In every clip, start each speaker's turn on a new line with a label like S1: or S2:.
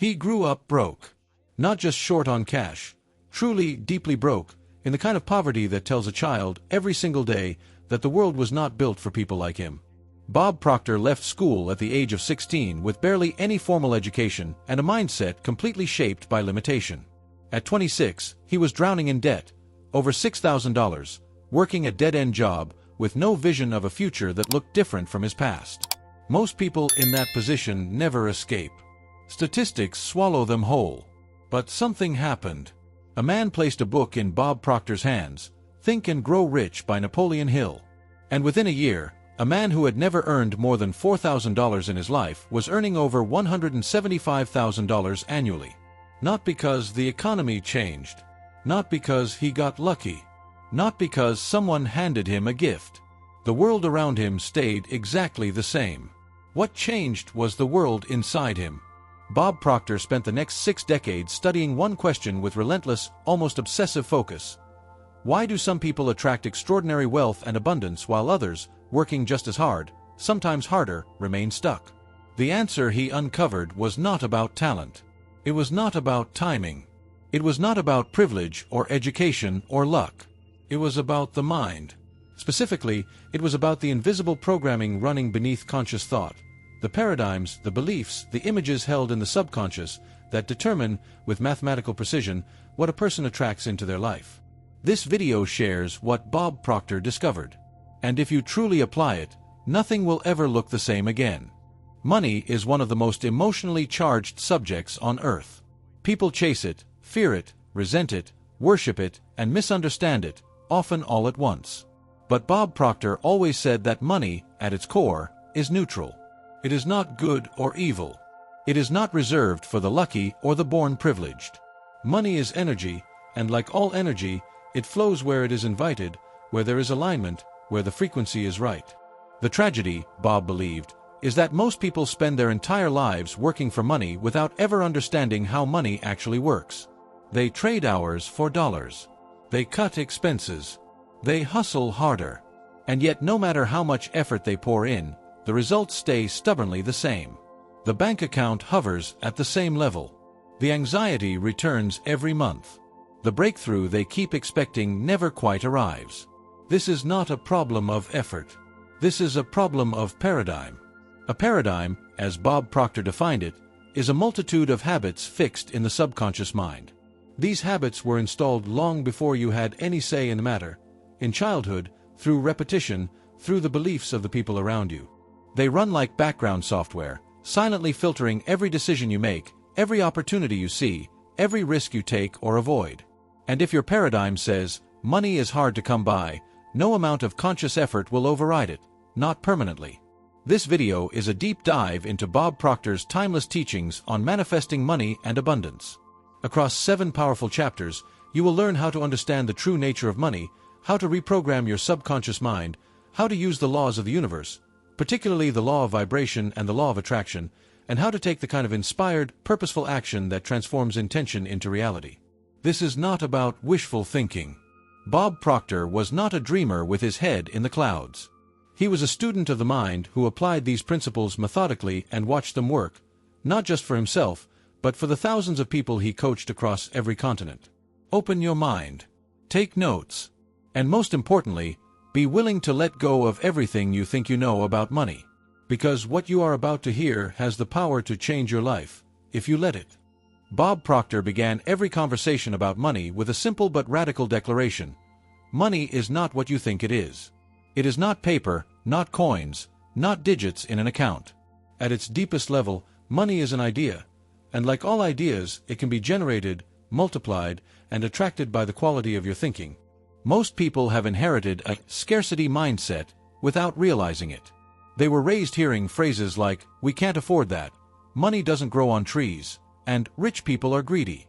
S1: He grew up broke. Not just short on cash, truly deeply broke, in the kind of poverty that tells a child every single day that the world was not built for people like him. Bob Proctor left school at the age of 16 with barely any formal education and a mindset completely shaped by limitation. At 26, he was drowning in debt, over $6,000, working a dead-end job with no vision of a future that looked different from his past. Most people in that position never escape. Statistics swallow them whole. But something happened. A man placed a book in Bob Proctor's hands, Think and Grow Rich by Napoleon Hill. And within a year, a man who had never earned more than $4,000 in his life was earning over $175,000 annually. Not because the economy changed. Not because he got lucky. Not because someone handed him a gift. The world around him stayed exactly the same. What changed was the world inside him. Bob Proctor spent the next 6 decades studying one question with relentless, almost obsessive focus. Why do some people attract extraordinary wealth and abundance while others, working just as hard, sometimes harder, remain stuck? The answer he uncovered was not about talent. It was not about timing. It was not about privilege or education or luck. It was about the mind. Specifically, it was about the invisible programming running beneath conscious thought. The paradigms, the beliefs, the images held in the subconscious that determine, with mathematical precision, what a person attracts into their life. This video shares what Bob Proctor discovered. And if you truly apply it, nothing will ever look the same again. Money is one of the most emotionally charged subjects on earth. People chase it, fear it, resent it, worship it, and misunderstand it, often all at once. But Bob Proctor always said that money, at its core, is neutral. It is not good or evil. It is not reserved for the lucky or the born privileged. Money is energy, and like all energy, it flows where it is invited, where there is alignment, where the frequency is right. The tragedy, Bob believed, is that most people spend their entire lives working for money without ever understanding how money actually works. They trade hours for dollars. They cut expenses. They hustle harder. And yet no matter how much effort they pour in, the results stay stubbornly the same. The bank account hovers at the same level. The anxiety returns every month. The breakthrough they keep expecting never quite arrives. This is not a problem of effort. This is a problem of paradigm. A paradigm, as Bob Proctor defined it, is a multitude of habits fixed in the subconscious mind. These habits were installed long before you had any say in the matter, in childhood, through repetition, through the beliefs of the people around you. They run like background software, silently filtering every decision you make, every opportunity you see, every risk you take or avoid. And if your paradigm says, money is hard to come by, no amount of conscious effort will override it, not permanently. This video is a deep dive into Bob Proctor's timeless teachings on manifesting money and abundance. Across 7 powerful chapters, you will learn how to understand the true nature of money, how to reprogram your subconscious mind, how to use the laws of the universe, particularly the law of vibration and the law of attraction, and how to take the kind of inspired, purposeful action that transforms intention into reality. This is not about wishful thinking. Bob Proctor was not a dreamer with his head in the clouds. He was a student of the mind who applied these principles methodically and watched them work, not just for himself, but for the thousands of people he coached across every continent. Open your mind. Take notes. And most importantly, be willing to let go of everything you think you know about money. Because what you are about to hear has the power to change your life, if you let it. Bob Proctor began every conversation about money with a simple but radical declaration. Money is not what you think it is. It is not paper, not coins, not digits in an account. At its deepest level, money is an idea. And like all ideas, it can be generated, multiplied, and attracted by the quality of your thinking. Most people have inherited a scarcity mindset without realizing it. They were raised hearing phrases like, "We can't afford that," "Money doesn't grow on trees," and "Rich people are greedy."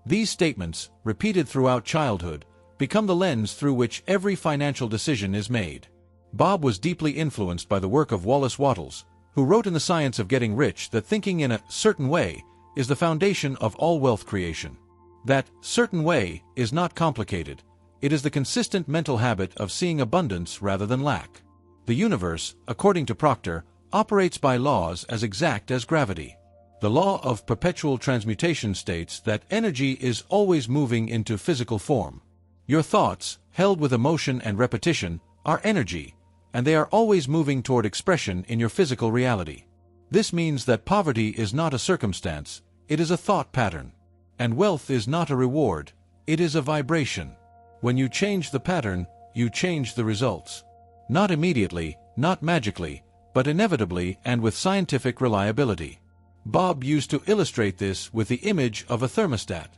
S1: These statements, repeated throughout childhood, become the lens through which every financial decision is made. Bob was deeply influenced by the work of Wallace Wattles, who wrote in The Science of Getting Rich that thinking in a certain way is the foundation of all wealth creation. That certain way is not complicated. It is the consistent mental habit of seeing abundance rather than lack. The universe, according to Proctor, operates by laws as exact as gravity. The The law of perpetual transmutation states that energy is always moving into physical form. Your thoughts, held with emotion and repetition, are energy, and they are always moving toward expression in your physical reality. This means that poverty is not a circumstance, it is a thought pattern. And wealth is not a reward, it is a vibration. When you change the pattern, you change the results. Not immediately, not magically, but inevitably and with scientific reliability. Bob used to illustrate this with the image of a thermostat.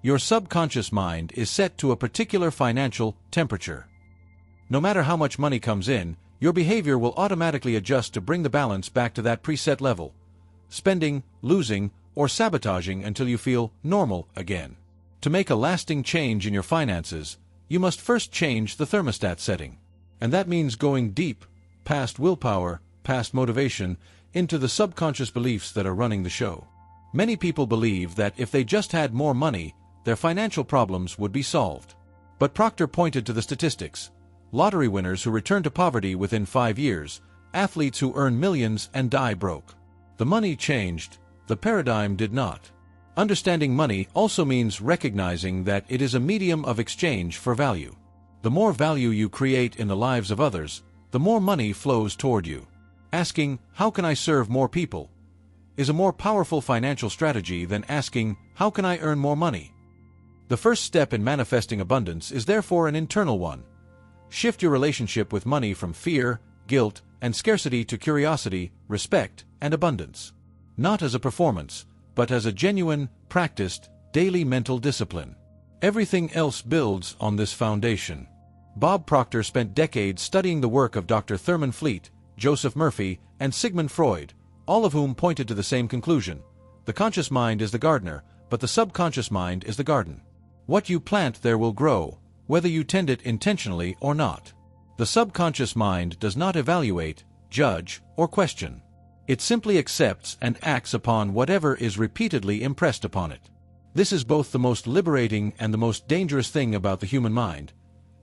S1: Your subconscious mind is set to a particular financial temperature. No matter how much money comes in, your behavior will automatically adjust to bring the balance back to that preset level, spending, losing, or sabotaging until you feel normal again. To make a lasting change in your finances, you must first change the thermostat setting. And that means going deep, past willpower, past motivation, into the subconscious beliefs that are running the show. Many people believe that if they just had more money, their financial problems would be solved. But Proctor pointed to the statistics. Lottery winners who return to poverty within 5 years, athletes who earn millions and die broke. The money changed, the paradigm did not. Understanding money also means recognizing that it is a medium of exchange for value. The more value you create in the lives of others, the more money flows toward you. Asking, "How can I serve more people?" is a more powerful financial strategy than asking, "How can I earn more money?" The first step in manifesting abundance is therefore an internal one. Shift your relationship with money from fear, guilt, and scarcity to curiosity, respect, and abundance. Not as a performance, but as a genuine, practiced, daily mental discipline. Everything else builds on this foundation. Bob Proctor spent decades studying the work of Dr. Thurman Fleet, Joseph Murphy, and Sigmund Freud, all of whom pointed to the same conclusion. The conscious mind is the gardener, but the subconscious mind is the garden. What you plant there will grow, whether you tend it intentionally or not. The subconscious mind does not evaluate, judge, or question. It simply accepts and acts upon whatever is repeatedly impressed upon it. This is both the most liberating and the most dangerous thing about the human mind.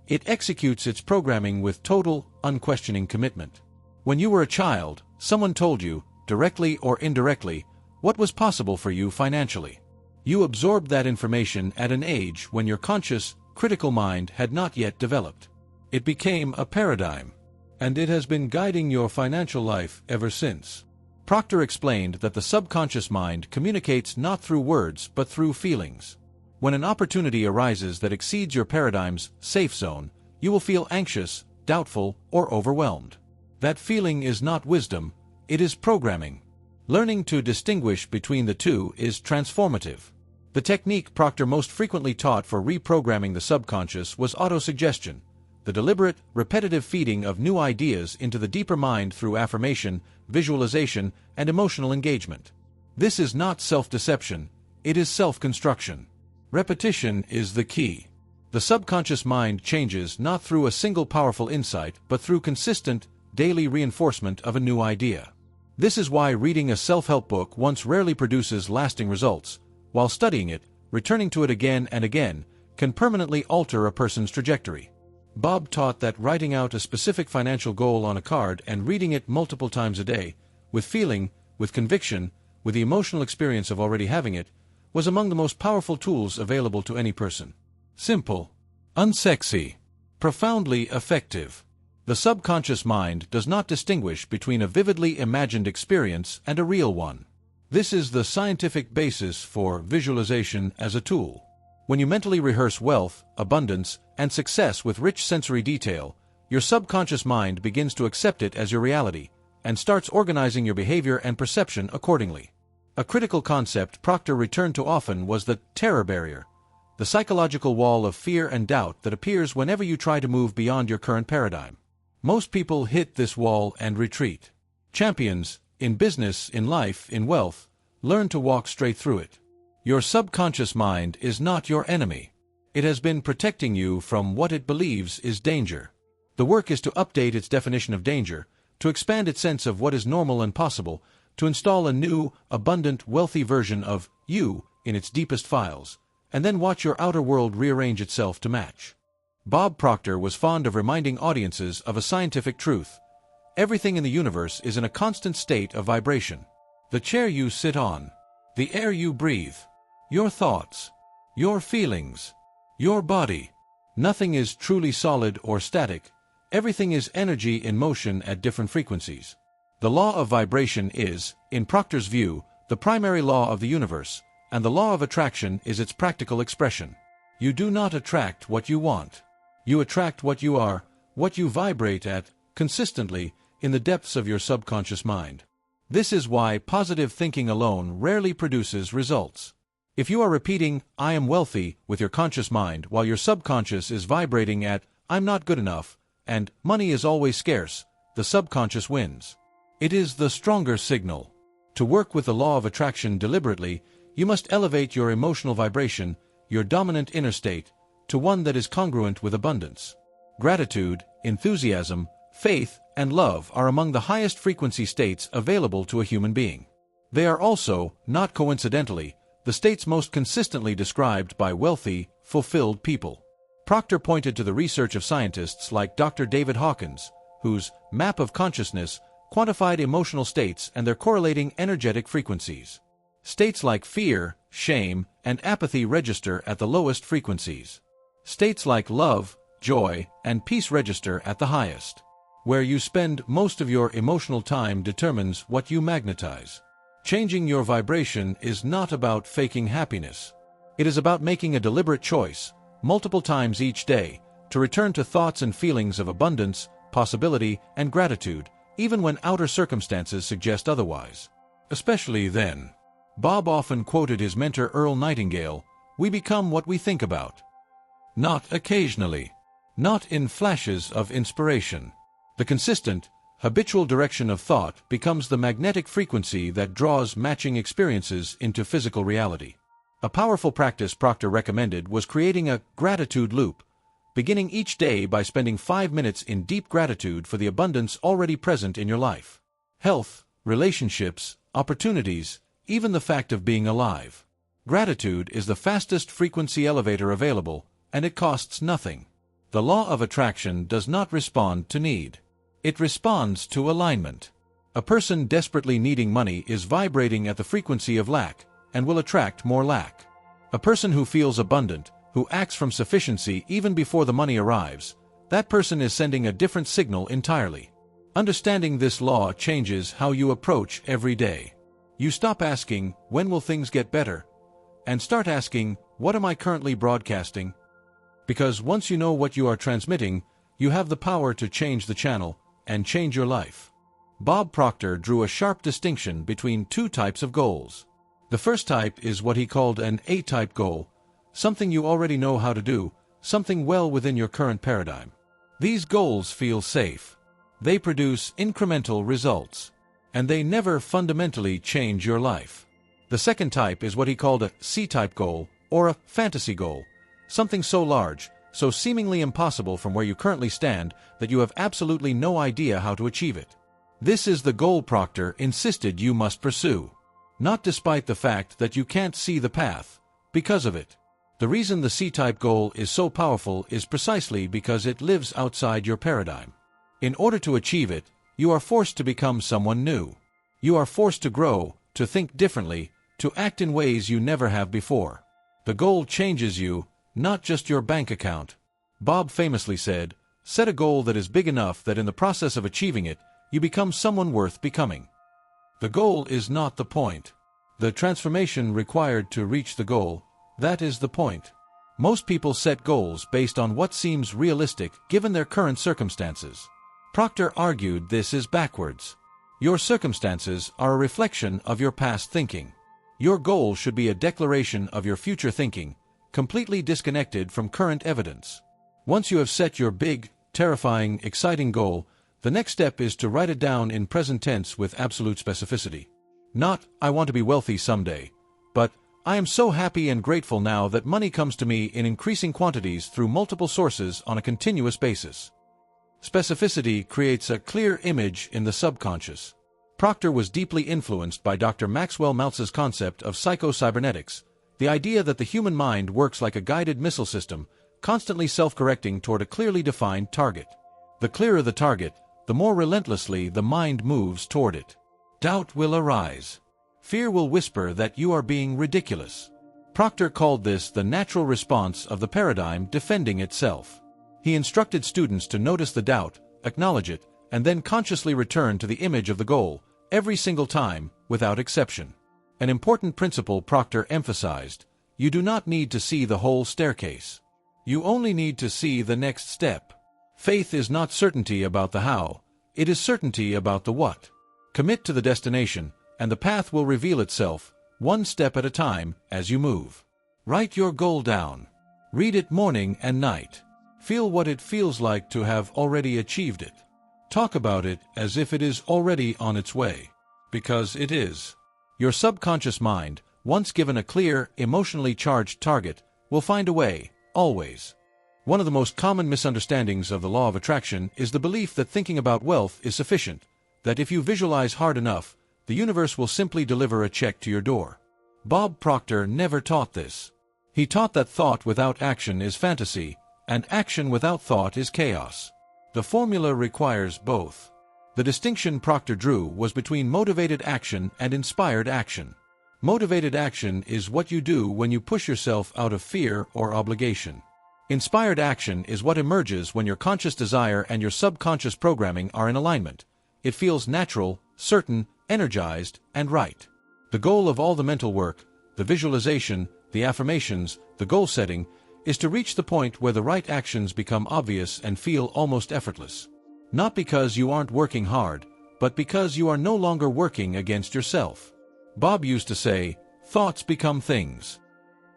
S1: It executes its programming with total, unquestioning commitment. When you were a child, someone told you, directly or indirectly, what was possible for you financially. You absorbed that information at an age when your conscious, critical mind had not yet developed. It became a paradigm, and it has been guiding your financial life ever since. Proctor explained that the subconscious mind communicates not through words but through feelings. When an opportunity arises that exceeds your paradigm's safe zone, you will feel anxious, doubtful, or overwhelmed. That feeling is not wisdom, it is programming. Learning to distinguish between the two is transformative. The technique Proctor most frequently taught for reprogramming the subconscious was autosuggestion, the deliberate, repetitive feeding of new ideas into the deeper mind through affirmation, visualization, and emotional engagement. This is not self-deception, it is self-construction. Repetition is the key. The subconscious mind changes not through a single powerful insight but through consistent, daily reinforcement of a new idea. This is why reading a self-help book once rarely produces lasting results, while studying it, returning to it again and again, can permanently alter a person's trajectory. Bob taught that writing out a specific financial goal on a card and reading it multiple times a day, with feeling, with conviction, with the emotional experience of already having it, was among the most powerful tools available to any person. Simple, unsexy, profoundly effective. The subconscious mind does not distinguish between a vividly imagined experience and a real one. This is the scientific basis for visualization as a tool. When you mentally rehearse wealth, abundance, and success with rich sensory detail, your subconscious mind begins to accept it as your reality, and starts organizing your behavior and perception accordingly. A critical concept Proctor returned to often was the terror barrier, the psychological wall of fear and doubt that appears whenever you try to move beyond your current paradigm. Most people hit this wall and retreat. Champions, in business, in life, in wealth, learn to walk straight through it. Your subconscious mind is not your enemy. It has been protecting you from what it believes is danger. The work is to update its definition of danger, to expand its sense of what is normal and possible, to install a new, abundant, wealthy version of you in its deepest files, and then watch your outer world rearrange itself to match. Bob Proctor was fond of reminding audiences of a scientific truth. Everything in the universe is in a constant state of vibration. The chair you sit on, the air you breathe, your thoughts, your feelings, your body. Nothing is truly solid or static. Everything is energy in motion at different frequencies. The law of vibration is, in Proctor's view, the primary law of the universe, and the law of attraction is its practical expression. You do not attract what you want. You attract what you are, what you vibrate at, consistently, in the depths of your subconscious mind. This is why positive thinking alone rarely produces results. If you are repeating, "I am wealthy," with your conscious mind, while your subconscious is vibrating at, "I'm not good enough," and "money is always scarce," the subconscious wins. It is the stronger signal. To work with the law of attraction deliberately, you must elevate your emotional vibration, your dominant inner state, to one that is congruent with abundance. Gratitude, enthusiasm, faith, and love are among the highest frequency states available to a human being. They are also, not coincidentally, the states most consistently described by wealthy, fulfilled people. Proctor pointed to the research of scientists like Dr. David Hawkins, whose map of consciousness quantified emotional states and their correlating energetic frequencies. States like fear, shame, and apathy register at the lowest frequencies. States like love, joy, and peace register at the highest. Where you spend most of your emotional time determines what you magnetize. Changing your vibration is not about faking happiness. It is about making a deliberate choice, multiple times each day, to return to thoughts and feelings of abundance, possibility, and gratitude, even when outer circumstances suggest otherwise. Especially then. Bob often quoted his mentor Earl Nightingale, "We become what we think about." Not occasionally. Not in flashes of inspiration. The consistent, habitual direction of thought becomes the magnetic frequency that draws matching experiences into physical reality. A powerful practice Proctor recommended was creating a gratitude loop, beginning each day by spending 5 minutes in deep gratitude for the abundance already present in your life. Health, relationships, opportunities, even the fact of being alive. Gratitude is the fastest frequency elevator available, and it costs nothing. The law of attraction does not respond to need. It responds to alignment. A person desperately needing money is vibrating at the frequency of lack, and will attract more lack. A person who feels abundant, who acts from sufficiency even before the money arrives, that person is sending a different signal entirely. Understanding this law changes how you approach every day. You stop asking, "When will things get better?" and start asking, "What am I currently broadcasting?" Because once you know what you are transmitting, you have the power to change the channel and change your life. Bob Proctor drew a sharp distinction between two types of goals. The first type is what he called an A-type goal, something you already know how to do, something well within your current paradigm. These goals feel safe. They produce incremental results, and they never fundamentally change your life. The second type is what he called a C-type goal, or a fantasy goal, something so large, so seemingly impossible from where you currently stand that you have absolutely no idea how to achieve it. This is the goal Proctor insisted you must pursue. Not despite the fact that you can't see the path, because of it. The reason the C-type goal is so powerful is precisely because it lives outside your paradigm. In order to achieve it, you are forced to become someone new. You are forced to grow, to think differently, to act in ways you never have before. The goal changes you, not just your bank account. Bob famously said, "Set a goal that is big enough that in the process of achieving it, you become someone worth becoming." The goal is not the point. The transformation required to reach the goal, that is the point. Most people set goals based on what seems realistic given their current circumstances. Proctor argued this is backwards. Your circumstances are a reflection of your past thinking. Your goal should be a declaration of your future thinking, completely disconnected from current evidence. Once you have set your big, terrifying, exciting goal, the next step is to write it down in present tense with absolute specificity. Not, "I want to be wealthy someday," but, "I am so happy and grateful now that money comes to me in increasing quantities through multiple sources on a continuous basis." Specificity creates a clear image in the subconscious. Proctor was deeply influenced by Dr. Maxwell Maltz's concept of psycho-cybernetics, the idea that the human mind works like a guided missile system, constantly self-correcting toward a clearly defined target. The clearer the target, the more relentlessly the mind moves toward it. Doubt will arise. Fear will whisper that you are being ridiculous. Proctor called this the natural response of the paradigm defending itself. He instructed students to notice the doubt, acknowledge it, and then consciously return to the image of the goal, every single time, without exception. An important principle Proctor emphasized: you do not need to see the whole staircase. You only need to see the next step. Faith is not certainty about the how, it is certainty about the what. Commit to the destination, and the path will reveal itself, one step at a time, as you move. Write your goal down. Read it morning and night. Feel what it feels like to have already achieved it. Talk about it as if it is already on its way. Because it is. Your subconscious mind, once given a clear, emotionally charged target, will find a way, always. One of the most common misunderstandings of the law of attraction is the belief that thinking about wealth is sufficient, that if you visualize hard enough, the universe will simply deliver a check to your door. Bob Proctor never taught this. He taught that thought without action is fantasy, and action without thought is chaos. The formula requires both. The distinction Proctor drew was between motivated action and inspired action. Motivated action is what you do when you push yourself out of fear or obligation. Inspired action is what emerges when your conscious desire and your subconscious programming are in alignment. It feels natural, certain, energized, and right. The goal of all the mental work, the visualization, the affirmations, the goal setting, is to reach the point where the right actions become obvious and feel almost effortless. Not because you aren't working hard, but because you are no longer working against yourself. Bob used to say, thoughts become things.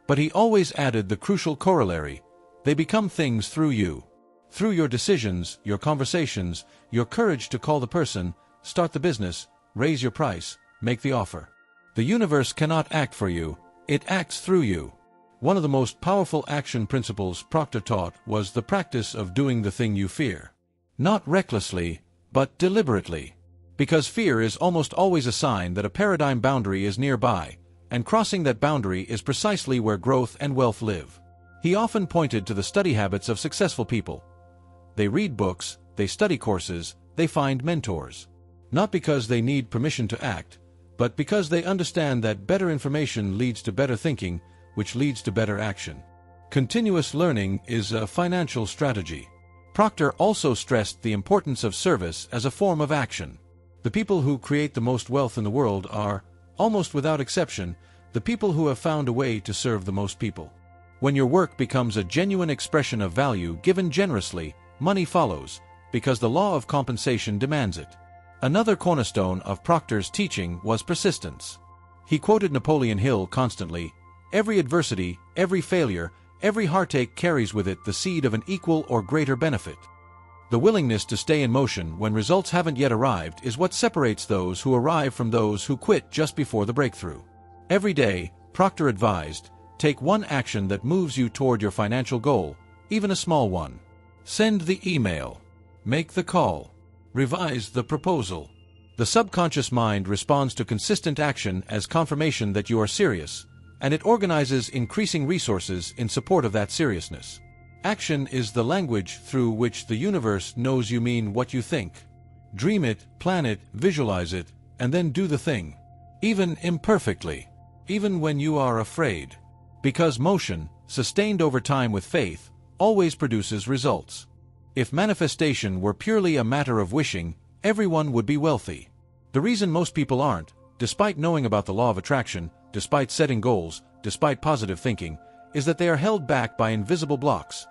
S1: But he always added the crucial corollary: they become things through you. Through your decisions, your conversations, your courage to call the person, start the business, raise your price, make the offer. The universe cannot act for you, it acts through you. One of the most powerful action principles Proctor taught was the practice of doing the thing you fear. Not recklessly, but deliberately. Because fear is almost always a sign that a paradigm boundary is nearby, and crossing that boundary is precisely where growth and wealth live. He often pointed to the study habits of successful people. They read books, they study courses, they find mentors. Not because they need permission to act, but because they understand that better information leads to better thinking, which leads to better action. Continuous learning is a financial strategy. Proctor also stressed the importance of service as a form of action. The people who create the most wealth in the world are, almost without exception, the people who have found a way to serve the most people. When your work becomes a genuine expression of value given generously, money follows, because the law of compensation demands it. Another cornerstone of Proctor's teaching was persistence. He quoted Napoleon Hill constantly: every adversity, every failure, every heartache carries with it the seed of an equal or greater benefit. The willingness to stay in motion when results haven't yet arrived is what separates those who arrive from those who quit just before the breakthrough. Every day, Proctor advised, take one action that moves you toward your financial goal, even a small one. Send the email. Make the call. Revise the proposal. The subconscious mind responds to consistent action as confirmation that you are serious, and it organizes increasing resources in support of that seriousness. Action is the language through which the universe knows you mean what you think. Dream it, plan it, visualize it, and then do the thing. Even imperfectly. Even when you are afraid. Because motion, sustained over time with faith, always produces results. If manifestation were purely a matter of wishing, everyone would be wealthy. The reason most people aren't, despite knowing about the law of attraction, despite setting goals, despite positive thinking, is that they are held back by invisible blocks,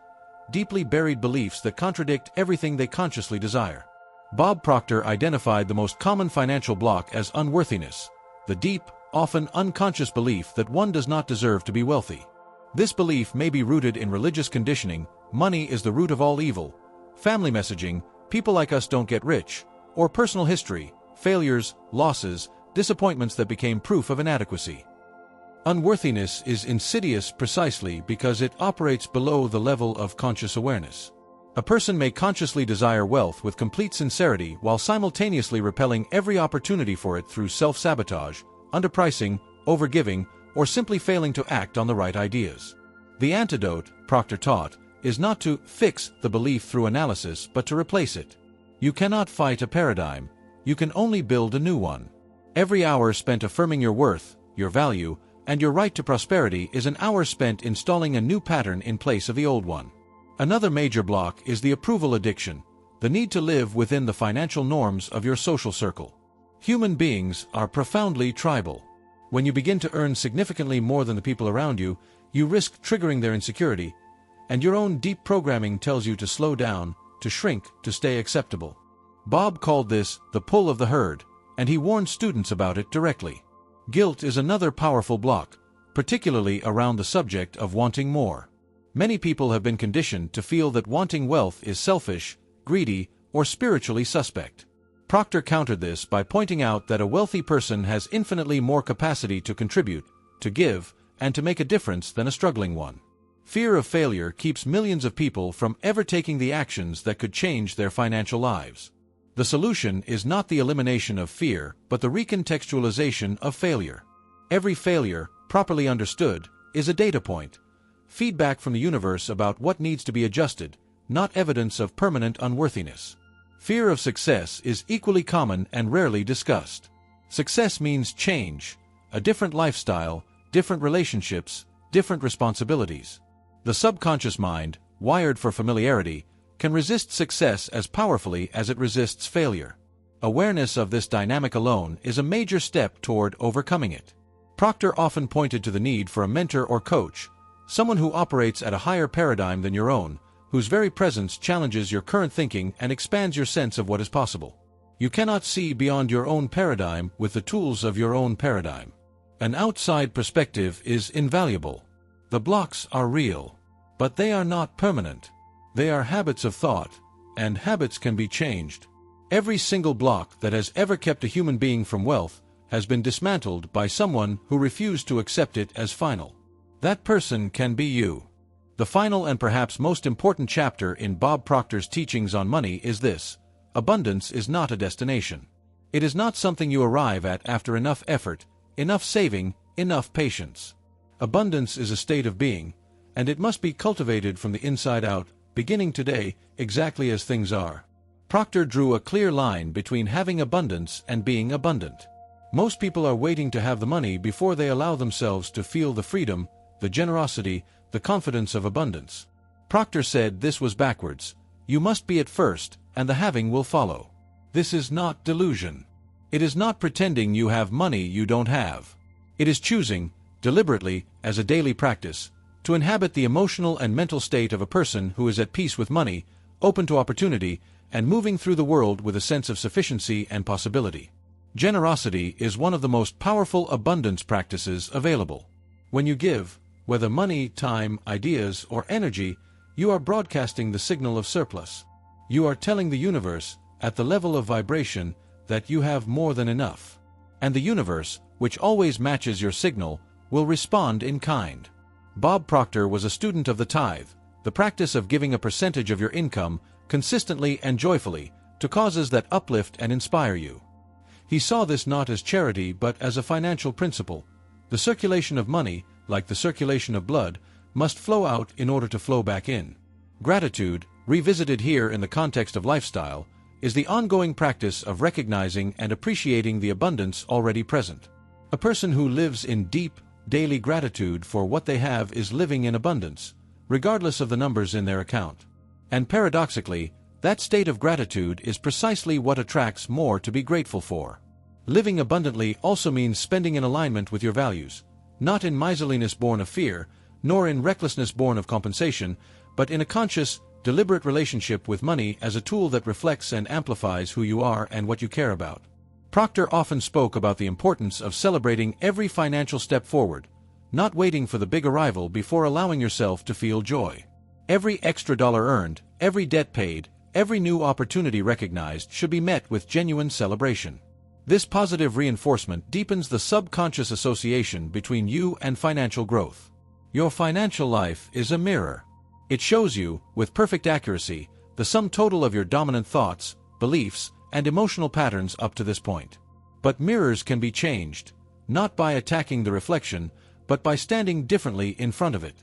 S1: deeply buried beliefs that contradict everything they consciously desire. Bob Proctor identified the most common financial block as unworthiness, the deep, often unconscious belief that one does not deserve to be wealthy. This belief may be rooted in religious conditioning: money is the root of all evil, family messaging, people like us don't get rich, or personal history, failures, losses, disappointments that became proof of inadequacy. Unworthiness is insidious precisely because it operates below the level of conscious awareness. A person may consciously desire wealth with complete sincerity while simultaneously repelling every opportunity for it through self-sabotage, underpricing, overgiving, or simply failing to act on the right ideas. The antidote, Proctor taught, is not to fix the belief through analysis but to replace it. You cannot fight a paradigm, you can only build a new one. Every hour spent affirming your worth, your value, and your right to prosperity is an hour spent installing a new pattern in place of the old one. Another major block is the approval addiction, the need to live within the financial norms of your social circle. Human beings are profoundly tribal. When you begin to earn significantly more than the people around you, you risk triggering their insecurity, and your own deep programming tells you to slow down, to shrink, to stay acceptable. Bob called this the pull of the herd, and he warned students about it directly. Guilt is another powerful block, particularly around the subject of wanting more. Many people have been conditioned to feel that wanting wealth is selfish, greedy, or spiritually suspect. Proctor countered this by pointing out that a wealthy person has infinitely more capacity to contribute, to give, and to make a difference than a struggling one. Fear of failure keeps millions of people from ever taking the actions that could change their financial lives. The solution is not the elimination of fear, but the recontextualization of failure. Every failure, properly understood, is a data point, feedback from the universe about what needs to be adjusted, not evidence of permanent unworthiness. Fear of success is equally common and rarely discussed. Success means change, a different lifestyle, different relationships, different responsibilities. The subconscious mind, wired for familiarity, can resist success as powerfully as it resists failure. Awareness of this dynamic alone is a major step toward overcoming it. Proctor often pointed to the need for a mentor or coach, someone who operates at a higher paradigm than your own, whose very presence challenges your current thinking and expands your sense of what is possible. You cannot see beyond your own paradigm with the tools of your own paradigm. An outside perspective is invaluable. The blocks are real, but they are not permanent. They are habits of thought, and habits can be changed. Every single block that has ever kept a human being from wealth has been dismantled by someone who refused to accept it as final. That person can be you. The final and perhaps most important chapter in Bob Proctor's teachings on money is this: abundance is not a destination. It is not something you arrive at after enough effort, enough saving, enough patience. Abundance is a state of being, and it must be cultivated from the inside out, beginning today, exactly as things are. Proctor drew a clear line between having abundance and being abundant. Most people are waiting to have the money before they allow themselves to feel the freedom, the generosity, the confidence of abundance. Proctor said this was backwards. You must be it first, and the having will follow. This is not delusion. It is not pretending you have money you don't have. It is choosing, deliberately, as a daily practice, to inhabit the emotional and mental state of a person who is at peace with money, open to opportunity, and moving through the world with a sense of sufficiency and possibility. Generosity is one of the most powerful abundance practices available. When you give, whether money, time, ideas, or energy, you are broadcasting the signal of surplus. You are telling the universe, at the level of vibration, that you have more than enough. And the universe, which always matches your signal, will respond in kind. Bob Proctor was a student of the tithe, the practice of giving a percentage of your income, consistently and joyfully, to causes that uplift and inspire you. He saw this not as charity but as a financial principle. The circulation of money, like the circulation of blood, must flow out in order to flow back in. Gratitude, revisited here in the context of lifestyle, is the ongoing practice of recognizing and appreciating the abundance already present. A person who lives in deep, daily gratitude for what they have is living in abundance, regardless of the numbers in their account. And paradoxically, that state of gratitude is precisely what attracts more to be grateful for. Living abundantly also means spending in alignment with your values, not in miserliness born of fear, nor in recklessness born of compensation, but in a conscious, deliberate relationship with money as a tool that reflects and amplifies who you are and what you care about. Proctor often spoke about the importance of celebrating every financial step forward, not waiting for the big arrival before allowing yourself to feel joy. Every extra dollar earned, every debt paid, every new opportunity recognized should be met with genuine celebration. This positive reinforcement deepens the subconscious association between you and financial growth. Your financial life is a mirror. It shows you, with perfect accuracy, the sum total of your dominant thoughts, beliefs, and emotional patterns up to this point. But mirrors can be changed, not by attacking the reflection, but by standing differently in front of it.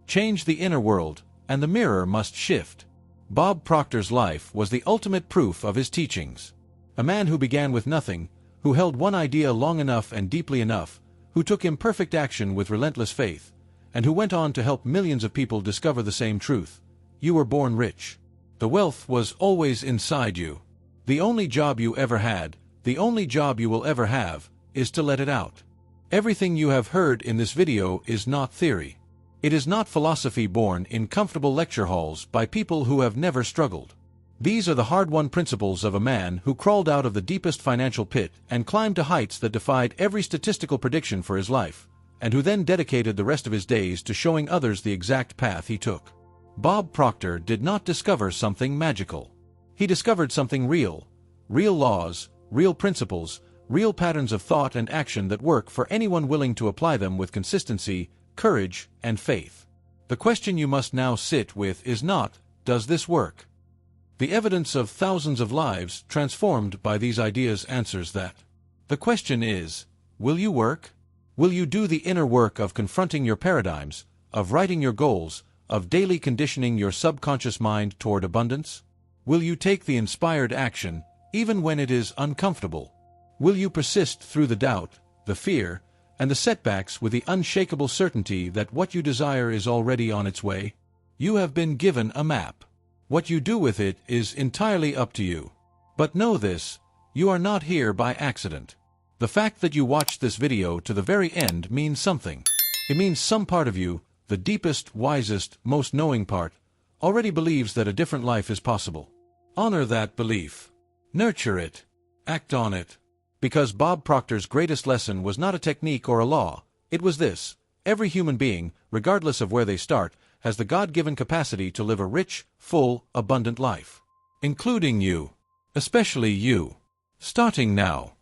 S1: Change the inner world, and the mirror must shift. Bob Proctor's life was the ultimate proof of his teachings. A man who began with nothing, who held one idea long enough and deeply enough, who took imperfect action with relentless faith, and who went on to help millions of people discover the same truth. You were born rich. The wealth was always inside you. The only job you ever had, the only job you will ever have, is to let it out. Everything you have heard in this video is not theory. It is not philosophy born in comfortable lecture halls by people who have never struggled. These are the hard-won principles of a man who crawled out of the deepest financial pit and climbed to heights that defied every statistical prediction for his life, and who then dedicated the rest of his days to showing others the exact path he took. Bob Proctor did not discover something magical. He discovered something real. Real laws, real principles, real patterns of thought and action that work for anyone willing to apply them with consistency, courage, and faith. The question you must now sit with is not, does this work? The evidence of thousands of lives transformed by these ideas answers that. The question is, will you work? Will you do the inner work of confronting your paradigms, of writing your goals, of daily conditioning your subconscious mind toward abundance? Will you take the inspired action, even when it is uncomfortable? Will you persist through the doubt, the fear, and the setbacks with the unshakable certainty that what you desire is already on its way? You have been given a map. What you do with it is entirely up to you. But know this, you are not here by accident. The fact that you watched this video to the very end means something. It means some part of you, the deepest, wisest, most knowing part, already believes that a different life is possible. Honor that belief. Nurture it. Act on it. Because Bob Proctor's greatest lesson was not a technique or a law, it was this: every human being, regardless of where they start, has the God-given capacity to live a rich, full, abundant life. Including you. Especially you. Starting now.